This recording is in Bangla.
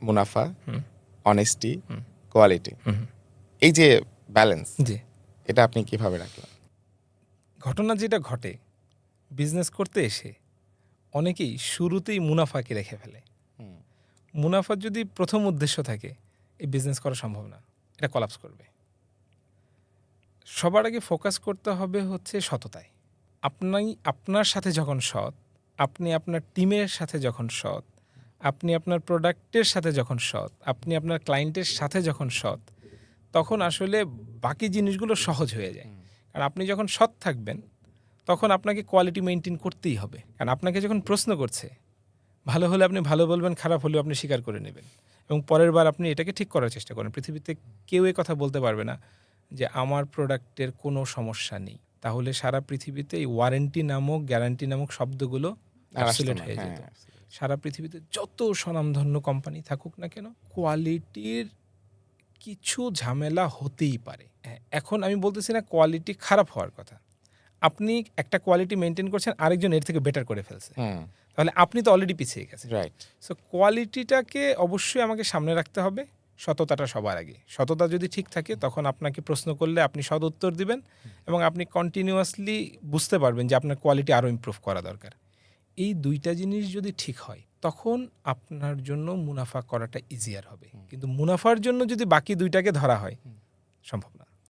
মুনাফা, হুম, অনেস্টি, হুম, কোয়ালিটি, হুম, এই যে ব্যালেন্স, জি। এটা আপনি কিভাবে রাখলেন? ঘটনা যেটা ঘটে বিজনেস করতে এসে অনেকেই শুরুতেই মুনাফাকে রেখে ফেলে। হুম, মুনাফার যদি প্রথম উদ্দেশ্য থাকে এই বিজনেস করা সম্ভব না, এটা কলাপস করবে। সবার আগে ফোকাস করতে হবে হচ্ছে সততায়। আপনি আপনার সাথে যখন সৎ, আপনি আপনার টিমের সাথে যখন সৎ, আপনি আপনার প্রোডাক্টের সাথে যখন সৎ, আপনি আপনার ক্লায়েন্টের সাথে যখন সৎ, তখন আসলে বাকি জিনিসগুলো সহজ হয়ে যায়। কারণ আপনি যখন সৎ থাকবেন তখন আপনাকে কোয়ালিটি মেইনটেইন করতেই হবে। কারণ আপনাকে যখন প্রশ্ন করছে, ভালো হলে আপনি ভালো বলবেন, খারাপ হলেও আপনি স্বীকার করে নেবেন এবং পরের বার আপনি এটাকে ঠিক করার চেষ্টা করেন। পৃথিবীতে কেউ এই কথা বলতে পারবে না যে আমার প্রোডাক্টের কোনো সমস্যা নেই। তাহলে সারা পৃথিবীতে এই ওয়ারেন্টি নামক, গ্যারান্টি নামক শব্দগুলো আর আসতো অ্যাবসোলিউট না, হয়ে হ্যাঁ। যেত। সারা পৃথিবীতে যত স্বনামধন্য কোম্পানি থাকুক না কেন, কোয়ালিটির কিছু ঝামেলা হতেই পারে। হ্যাঁ, এখন আমি বলতেছি না কোয়ালিটি খারাপ হওয়ার কথা। আপনি একটা কোয়ালিটি মেইনটেইন করছেন, আরেকজন এর থেকে বেটার করে ফেলছে। হুম, তাহলে আপনি তো অলরেডি পিছিয়ে গেছেন। রাইট। সো কোয়ালিটিটাকে অবশ্যই আমাকে সামনে রাখতে হবে, সততাটা সবার আগে। সততা যদি ঠিক থাকে তখন আপনাকে প্রশ্ন করলে আপনি সদ উত্তর দিবেন এবং আপনি কন্টিনিউয়াসলি বুঝতে পারবেন যে আপনার কোয়ালিটি আরও ইমপ্রুভ করা দরকার। এই ২ টা জিনিস যদি ঠিক হয় তখন আপনার জন্য মুনাফা করাটা ইজিয়ার হবে। কিন্তু মুনাফার জন্য যদি বাকি ২ টাকে ধরা হয়, সম্ভব না।